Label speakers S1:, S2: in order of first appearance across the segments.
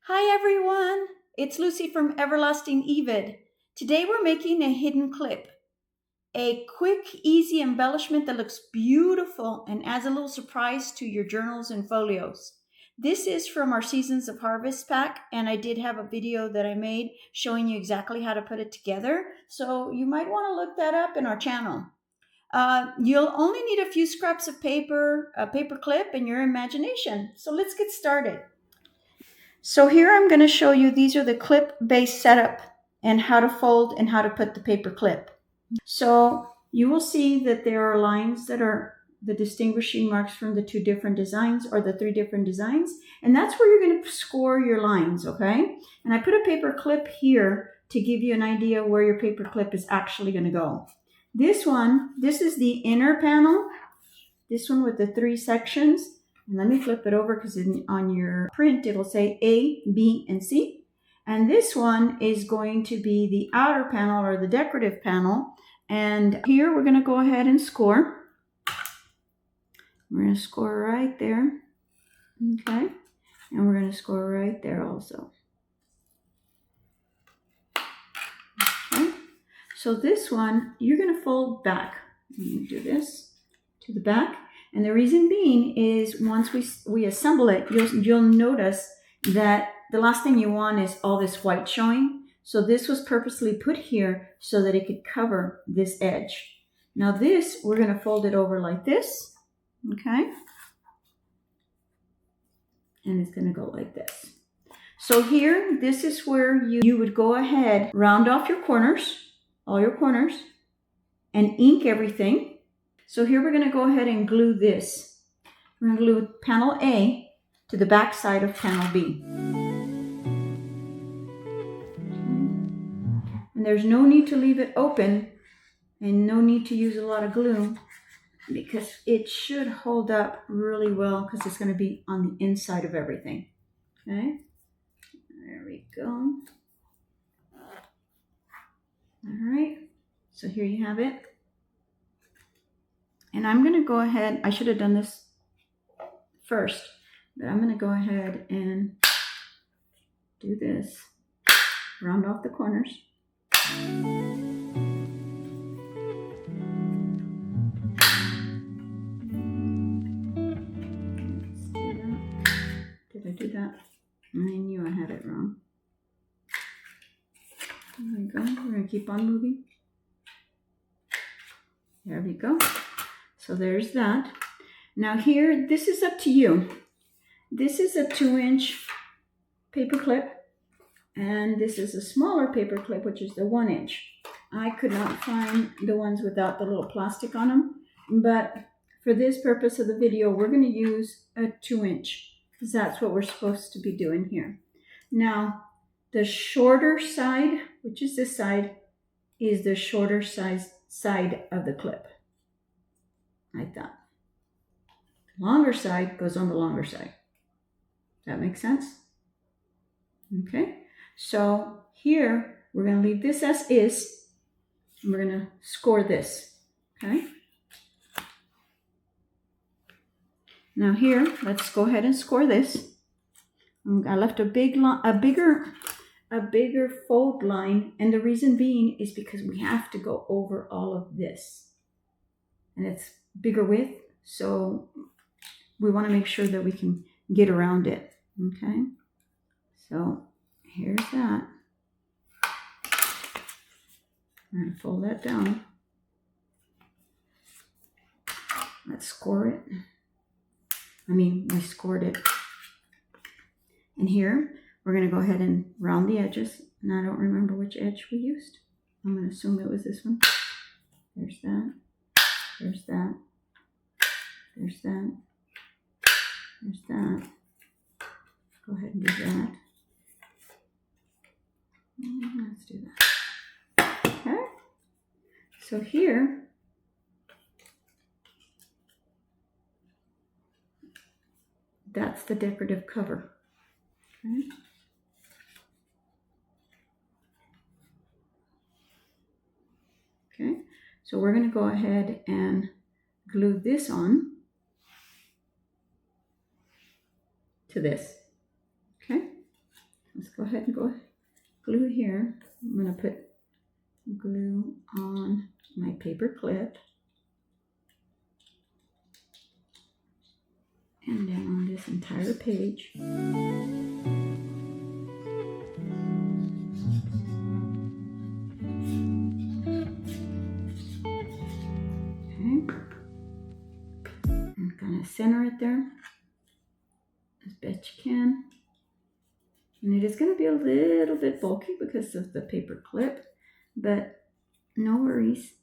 S1: Hi everyone, it's Lucy from Everlasting Evid. Today we're making a hidden clip, a quick, easy embellishment that looks beautiful and adds a little surprise to your journals and folios. This is from our Seasons of Harvest pack, and I did have a video that I made showing you exactly how to put it together, so you might want to look that up in our channel. You'll only need a few scraps of paper, a paper clip, and your imagination. So let's get started. So here I'm going to show you, these are the clip-based setup and how to fold and how to put the paper clip. So you will see that there are lines that are the distinguishing marks from the two different designs or the three different designs. And that's where you're going to score your lines, okay? And I put a paper clip here to give you an idea where your paper clip is actually going to go. This is the inner panel, this one with the three sections. And let me flip it over because on your print, it'll say A, B, and C. And this one is going to be the outer panel or the decorative panel. And here we're going to go ahead and score. We're going to score right there. Okay. And we're going to score right there also. Okay. So this one, you're going to fold back. Let me do this to the back. And the reason being is once we assemble it, you'll notice that the last thing you want is all this white showing. So this was purposely put here so that it could cover this edge. Now this, we're going to fold it over like this, okay? And it's going to go like this. So here, this is where you would go ahead, round off your corners, all your corners, and ink everything. So here we're going to go ahead and glue this. We're going to glue panel A to the back side of panel B. And there's no need to leave it open and no need to use a lot of glue because it should hold up really well because it's going to be on the inside of everything. Okay, there we go. All right, so here you have it. And I'm going to go ahead, I should have done this first, but I'm going to go ahead and do this. Round off the corners. Did I do that? I knew I had it wrong. There we go. We're going to keep on moving. There we go. So there's that. Now here, this is up to you. This is a 2-inch paper clip, and this is a smaller paper clip, which is the 1-inch. I could not find the ones without the little plastic on them, but for this purpose of the video, we're going to use a 2-inch because that's what we're supposed to be doing here. Now, the shorter side, which is this side, is the shorter side of the clip. Like that. The longer side goes on the longer side. Does that make sense? Okay. So here, we're going to leave this as is. And we're going to score this. Okay. Now here, let's go ahead and score this. I left a bigger fold line. And the reason being is because we have to go over all of this. And it's bigger width, so we want to make sure that we can get around it. Okay, so here's that. I'm going to fold that down. Let's score it. We scored it. And here, we're going to go ahead and round the edges. And I don't remember which edge we used. I'm going to assume it was this one. There's that. There's that. There's that. There's that. Go ahead and do that. Let's do that. Okay. So here, that's the decorative cover. Okay. Okay. So we're going to go ahead and glue this on to this. Okay. go ahead and glue here. I'm going to put glue on my paper clip. And then on this entire page. And kind of center it there as best you can. And it is going to be a little bit bulky because of the paper clip, but no worries.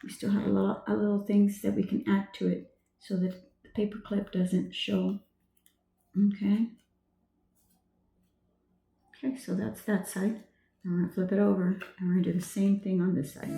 S1: We still have a little things that we can add to it so that the paper clip doesn't show. Okay. Okay, so that's that side. And we're going to flip it over and we're going to do the same thing on this side.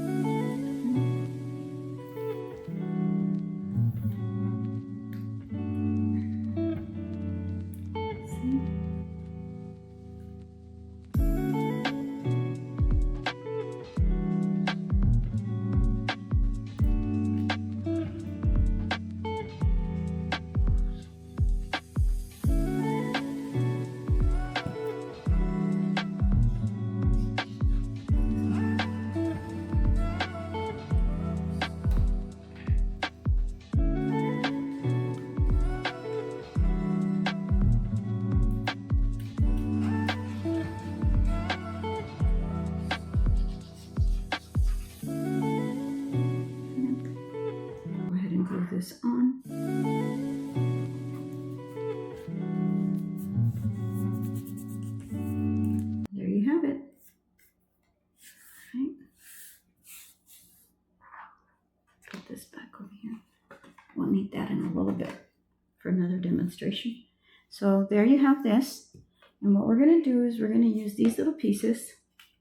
S1: This on. There you have it. Right. Put this back over here. We'll need that in a little bit for another demonstration. So there you have this. And what we're going to do is we're going to use these little pieces.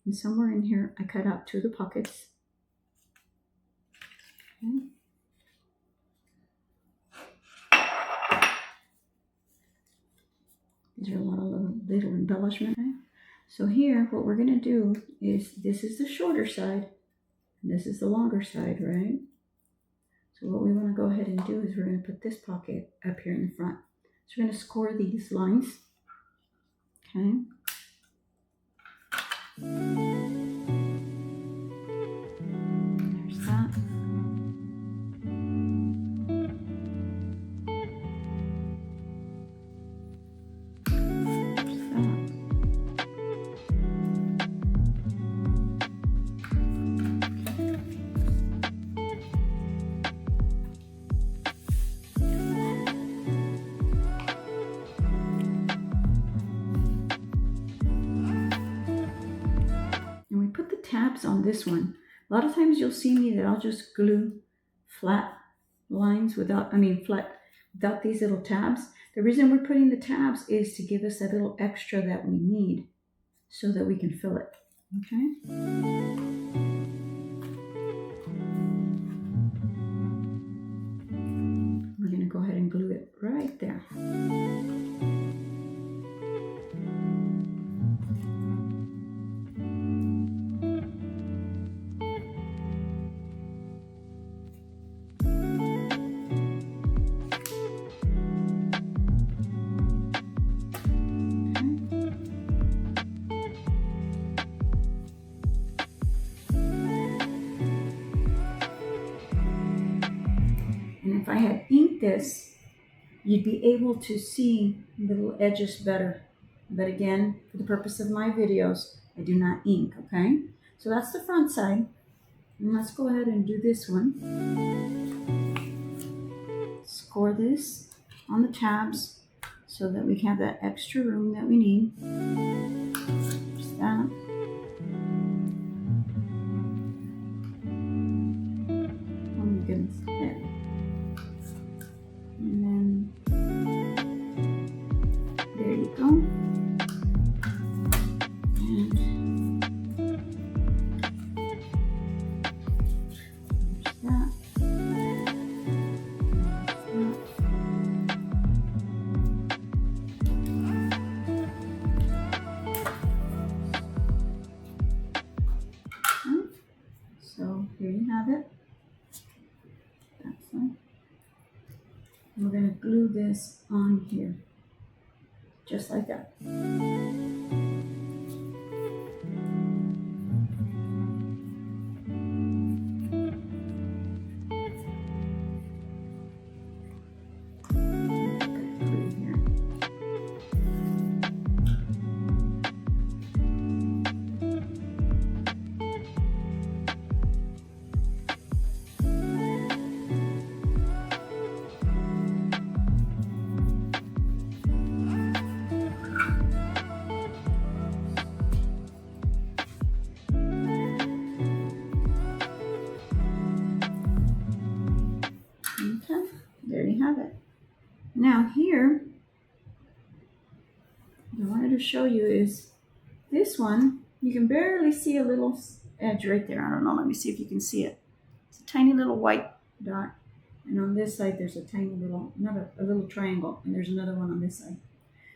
S1: And somewhere in here, I cut out 2 of the pockets. Okay. These are a lot of little embellishment. Okay? So here, what we're going to do is, this is the shorter side, and this is the longer side, right? So what we want to go ahead and do is we're going to put this pocket up here in the front. So we're going to score these lines. Okay. There's that. Tabs on this one. A lot of times you'll see me that I'll just glue flat lines without these little tabs. The reason we're putting the tabs is to give us that little extra that we need so that we can fill it. Okay. We're going to go ahead and glue it right there. If I had inked this, you'd be able to see the little edges better. But again, for the purpose of my videos, I do not ink, okay? So that's the front side. And let's go ahead and do this one. Score this on the tabs so that we have that extra room that we need. Just that. Oh my goodness. There. And then there you go. And there's that. So here you have it. That's one. We're going to glue this on here, just like that. show you is this one. You can barely see a little edge right there. I don't know. Let me see if you can see it. It's a tiny little white dot. And on this side, there's a tiny little, a little triangle. And there's another one on this side.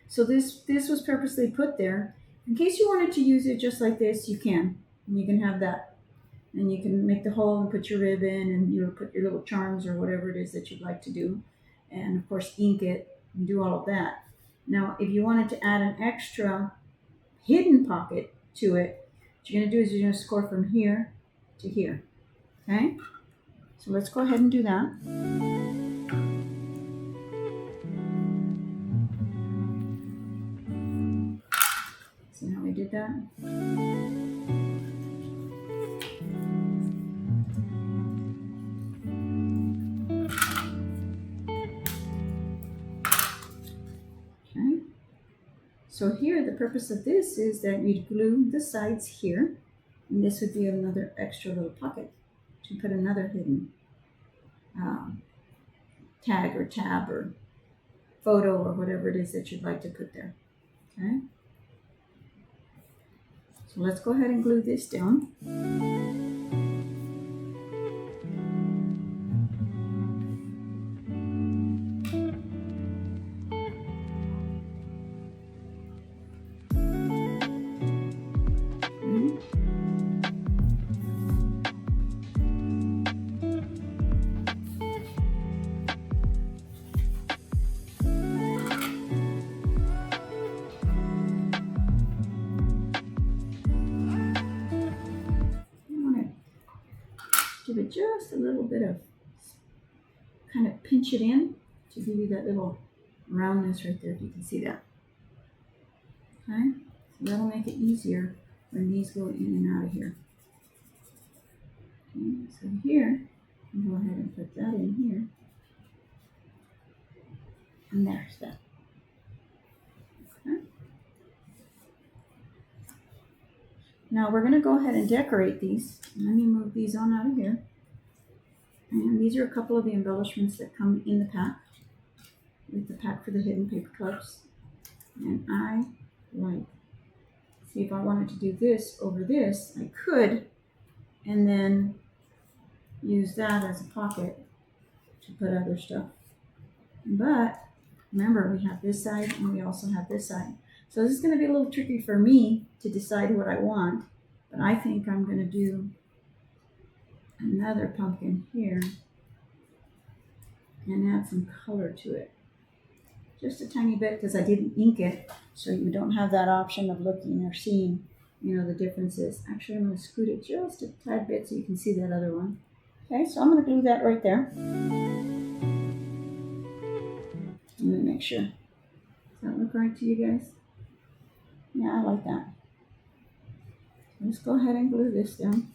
S1: So this was purposely put there. In case you wanted to use it just like this, you can. And you can have that. And you can make the hole and put your rib in, and you'll put your little charms or whatever it is that you'd like to do. And of course, ink it and do all of that. Now, if you wanted to add an extra hidden pocket to it, what you're going to do is you're going to score from here to here. Okay? So let's go ahead and do that. See how we did that? Okay. So here, the purpose of this is that you'd glue the sides here, and this would be another extra little pocket to put another hidden tag or tab or photo or whatever it is that you'd like to put there. Okay. So let's go ahead and glue this down. Give it just a little bit of, kind of pinch it in to give you that little roundness right there, if you can see that. Okay, so that'll make it easier when these go in and out of here. Okay, so here, I'll go ahead and put that in here. And there's that. Okay. Now we're going to go ahead and decorate these. Let me move these on out of here. And these are a couple of the embellishments that come in the pack, with the pack for the hidden paper clips. And I like, see if I wanted to do this over this, I could, and then use that as a pocket to put other stuff. But remember, we have this side and we also have this side. So this is going to be a little tricky for me to decide what I want, but I think I'm going to do another pumpkin here and add some color to it. Just a tiny bit, because I didn't ink it, so you don't have that option of looking or seeing, the differences. Actually, I'm going to scoot it just a tad bit so you can see that other one. Okay, so I'm going to glue that right there. Let me make sure. Does that look right to you guys? Yeah, I like that. Let's go ahead and glue this down.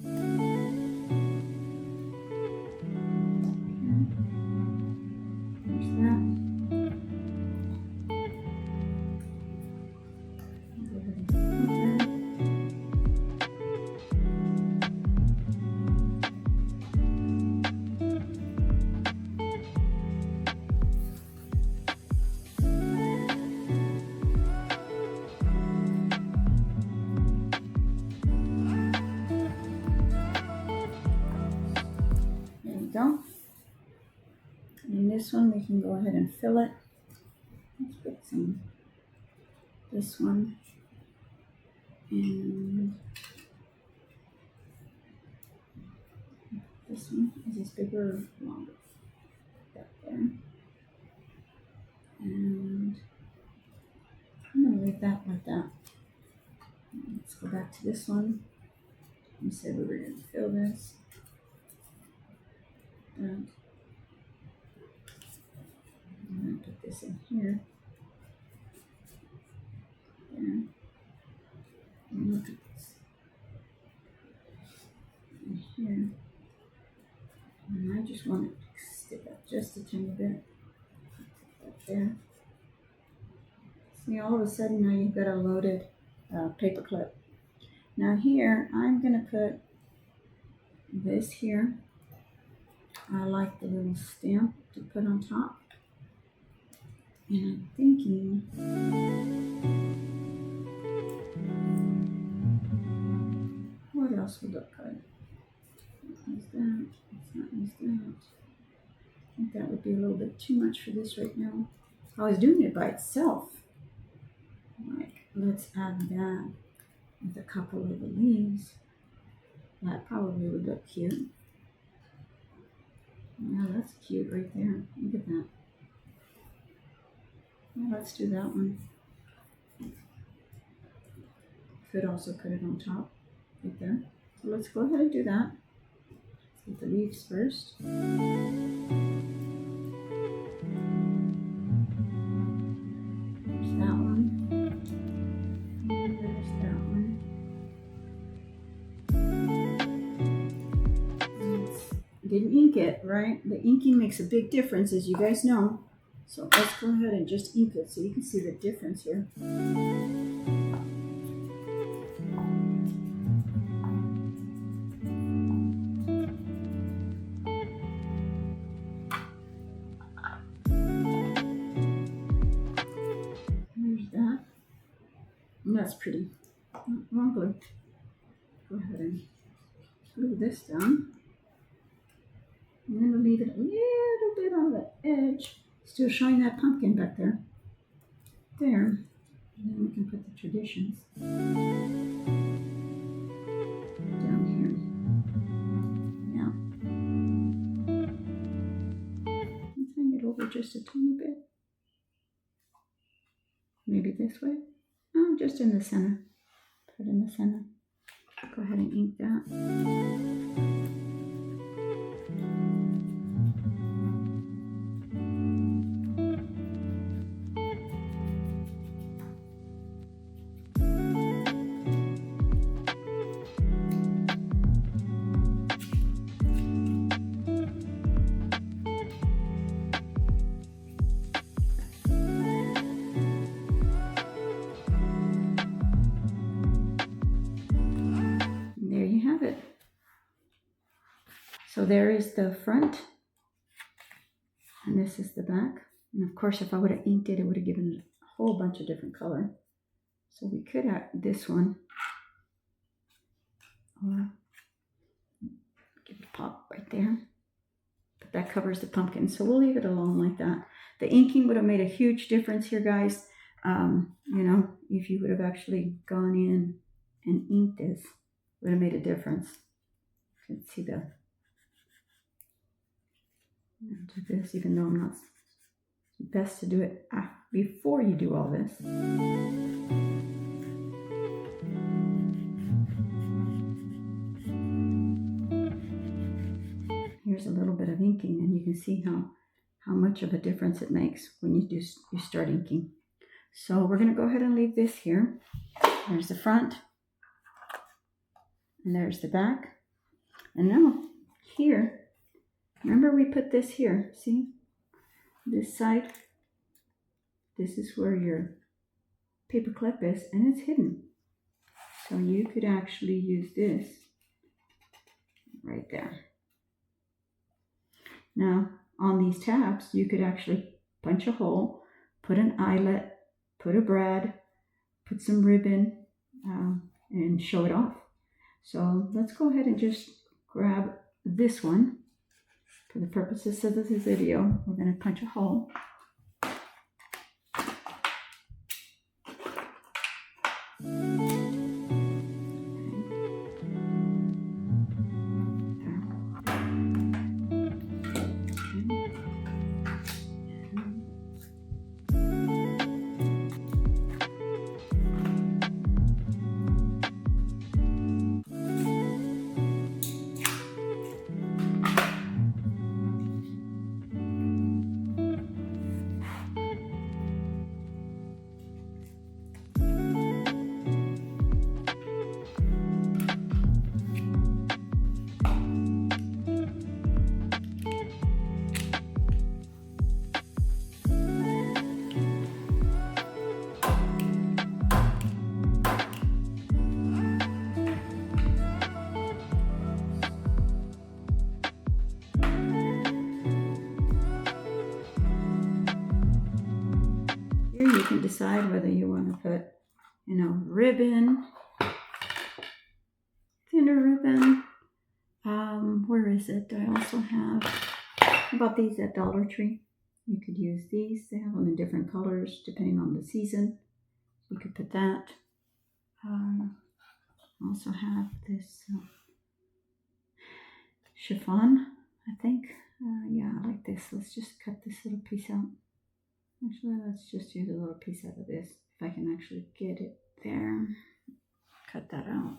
S1: There's that. Go ahead and put that. Go. And this one we can go ahead and fill it. Let's put some, this one, and this one. Is this bigger or longer? That there. And I'm going to leave that like that. Let's go back to this one. We said we were going to fill this. And I'm going to put this in here. There. And look at this. In here. And I just want to stick up just a tiny bit. Up there. See, all of a sudden now you've got a loaded paper clip. Now here, I'm going to put this here. I like the little stamp to put on top. And I'm thinking that. Let's not use that. I think that would be a little bit too much for this right now. I was doing it by itself. Like, let's add that with a couple of the leaves. That probably would look cute. Yeah, that's cute right there. Look at that. Yeah, let's do that one. Could also put it on top, right there. So let's go ahead and do that. Let's get the leaves first. There's that one. And there's that one. Didn't ink it, right? The inking makes a big difference, as you guys know. So let's go ahead and just ink it so you can see the difference here. There's that. And that's pretty. Wrong glue. Go ahead and glue this down. I'm going to leave it a little bit on the edge. Still showing that pumpkin back there. There. And then we can put the traditions down here. Yeah. Let's hang it over just a tiny bit. Maybe this way. Oh, just in the center. Put it in the center. Go ahead and ink that. So there is the front, and this is the back. And of course, if I would have inked it, it would have given it a whole bunch of different color. So we could add this one, or give it a pop right there. But that covers the pumpkin, so we'll leave it alone like that. The inking would have made a huge difference here, guys. You know, if you would have actually gone in and inked this, would have made a difference. You can see the. Do this, even though I'm not. It's best to do it before you do all this. Here's a little bit of inking, and you can see how much of a difference it makes when you start inking. So we're going to go ahead and leave this here. There's the front, and there's the back, and now here. Remember we put this here, see? This side, this is where your paper clip is, and it's hidden. So you could actually use this right there. Now, on these tabs, you could actually punch a hole, put an eyelet, put a brad, put some ribbon, and show it off. So let's go ahead and just grab this one. For the purposes of this video, we're going to punch a hole. Here you can decide whether you want to put, ribbon, thinner ribbon, Where is it? I also have, how about these at Dollar Tree? You could use these. They have them in different colors depending on the season. You could put that. Also have this chiffon, I think. Yeah, I like this. Let's just cut this little piece out. Actually, let's just use a little piece out of this. If I can actually get it there. Cut that out.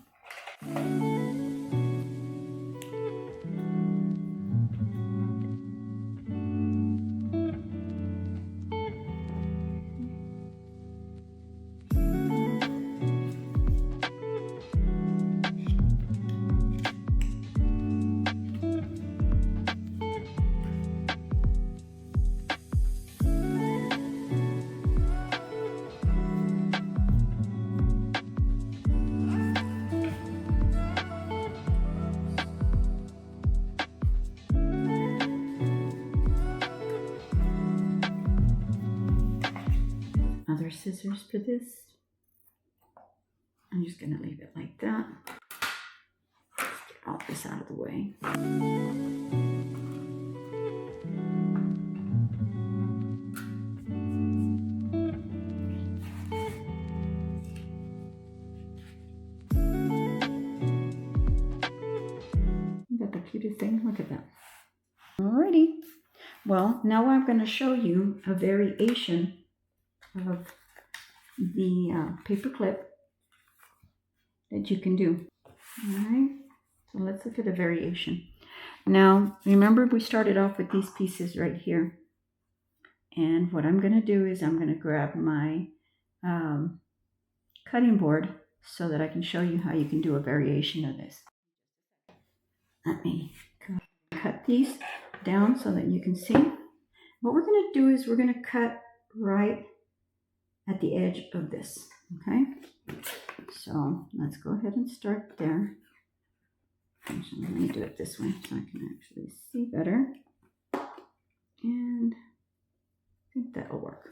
S1: Other scissors for this. I'm just going to leave it like that. Let's get all this out of the way. Isn't that the cutest thing? Look at that. Alrighty. Well, now I'm going to show you a variation of the paper clip that you can do. Alright, so let's look at a variation. Now, remember we started off with these pieces right here. And what I'm going to do is I'm going to grab my cutting board so that I can show you how you can do a variation of this. Let me cut these down so that you can see. What we're going to do is we're going to cut right at the edge of this, okay? So let's go ahead and start there. Actually, let me do it this way so I can actually see better. And I think that'll work.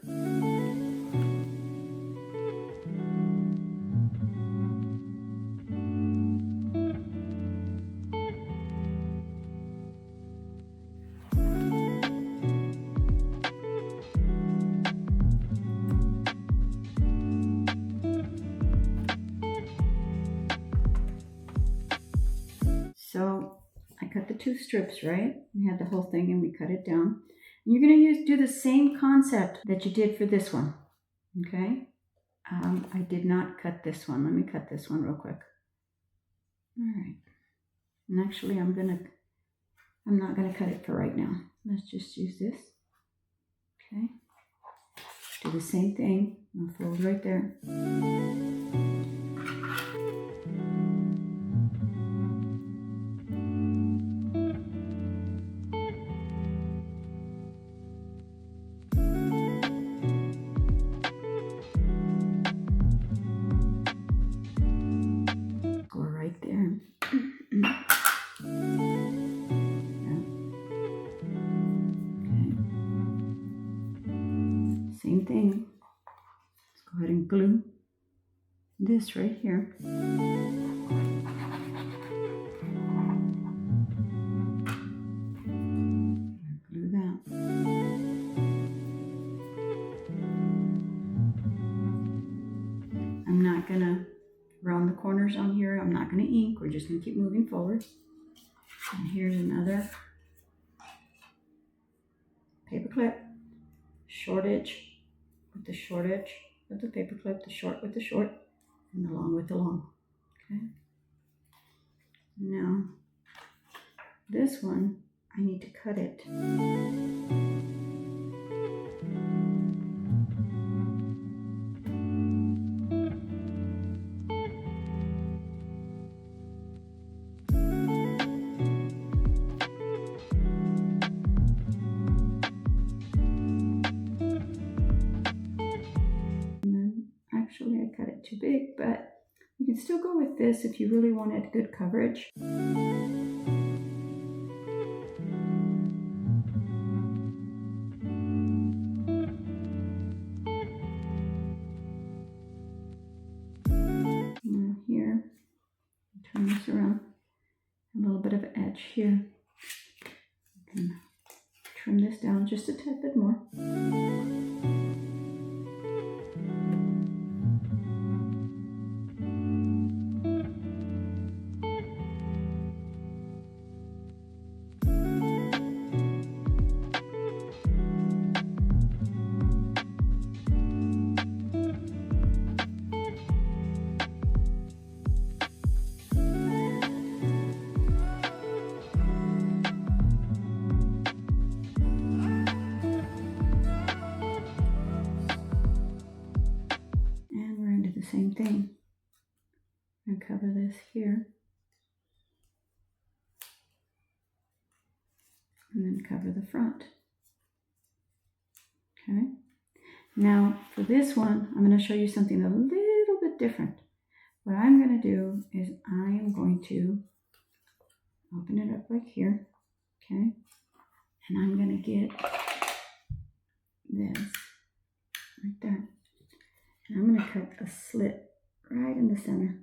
S1: So I cut the two strips, right? We had the whole thing and we cut it down. And you're going to do the same concept that you did for this one, okay? I did not cut this one. Let me cut this one real quick. All right. And actually, I'm not going to cut it for right now. Let's just use this, okay? Do the same thing. I'll fold right there. Same thing. Let's go ahead and glue this right here. Glue that. I'm not going to round the corners on here. I'm not going to ink. We're just going to keep moving forward. And here's another paper clip. Short edge with the short edge of the paper clip, the short with the short, and the long with the long. Okay. Now, this one, I need to cut it. Actually, I cut it too big, but you can still go with this if you really wanted good coverage. Now here, turn this around. a little bit of edge here. I can trim this down just a tad bit more. Same thing. And cover this here. And then cover the front. Okay. Now for this one, I'm going to show you something a little bit different. What I'm going to do is I am going to open it up like here. Okay. And I'm going to get this right there. And I'm going to cut a slit right in the center.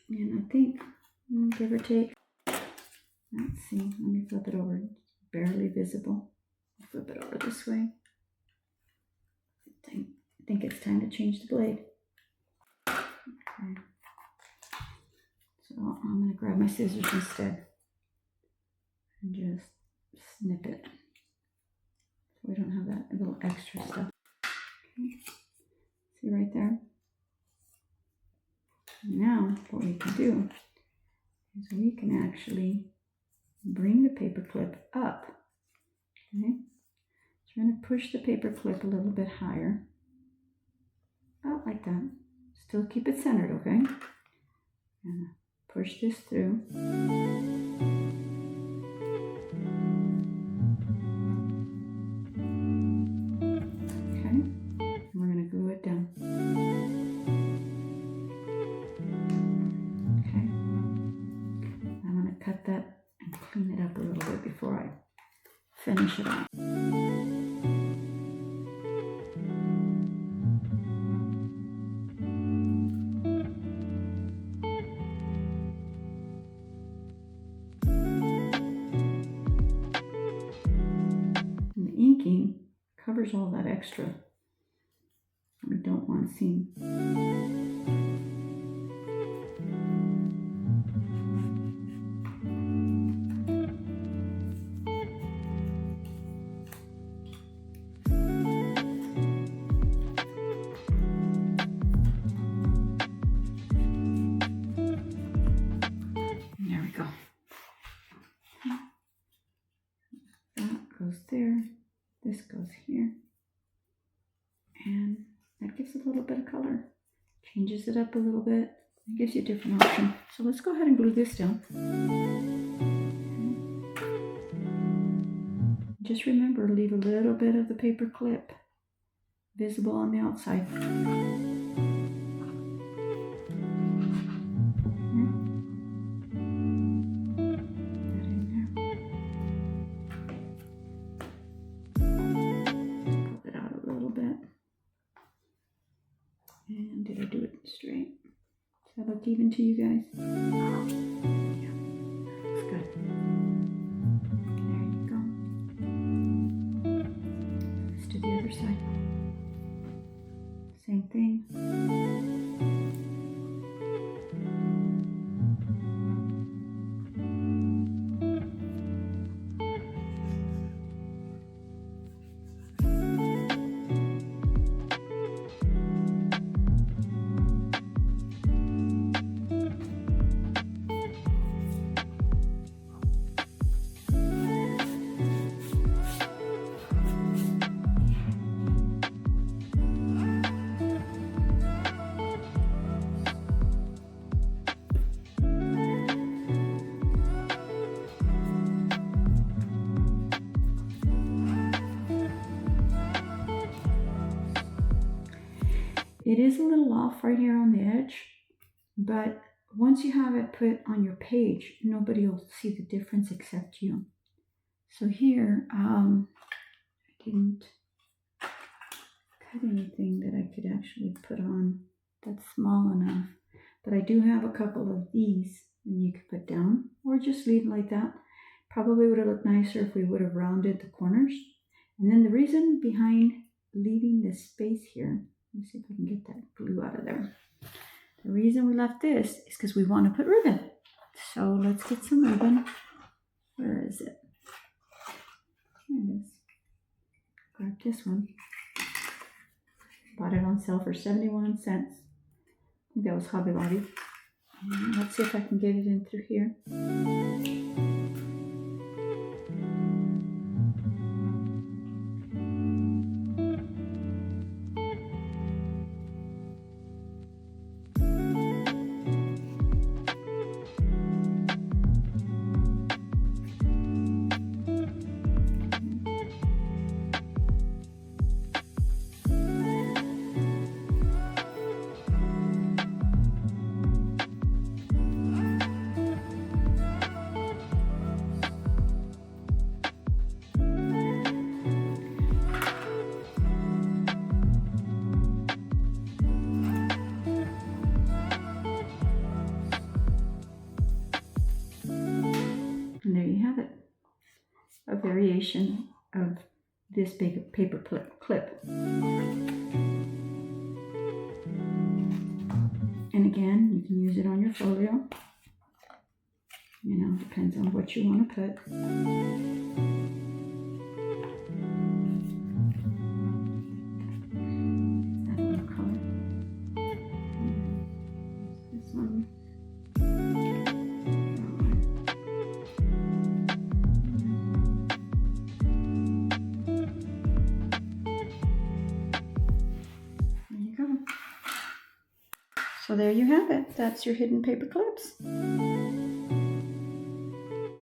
S1: And I think, give or take, let's see, let me flip it over. It's barely visible. Flip it over this way. I think it's time to change the blade. Okay. So I'm going to grab my scissors instead and just snip it. So we don't have that little extra stuff. Okay. See right there? Now what we can do is we can actually bring the paper clip up. Okay, so we're going to push the paper clip a little bit higher, about like that. Still keep it centered, okay? And push this through. Okay, and we're going to glue it down. Cut that and clean it up a little bit before I finish it off. And the inking covers all that extra we don't want seen. There, this goes here, and that gives a little bit of color, changes it up a little bit, it gives you a different option. So let's go ahead and glue this down. Okay. Just remember, leave a little bit of the paper clip visible on the outside. And did I do it straight? Does that look even to you guys? Yeah, looks good. There you go. Let's do the other side. Same thing. It is a little off right here on the edge, but once you have it put on your page, nobody will see the difference except you. So here, I didn't cut anything that I could actually put on that's small enough, but I do have a couple of these And you could put down or just leave it like that. Probably would have looked nicer if we would have rounded the corners. And then the reason behind leaving this space here, let me see if I can get that glue out of there. The reason we left this is because we want to put ribbon. So let's get some ribbon. Where is it? Here it is. Grab this one. Bought it on sale for 71 cents. I think that was Hobby Lobby. Let's see if I can get it in through here. And there you have it, a variation of this big paper clip. And again, you can use it on your folio. You know, depends on what you want to put. That one color. This one. So there you have it. That's your hidden paper clips.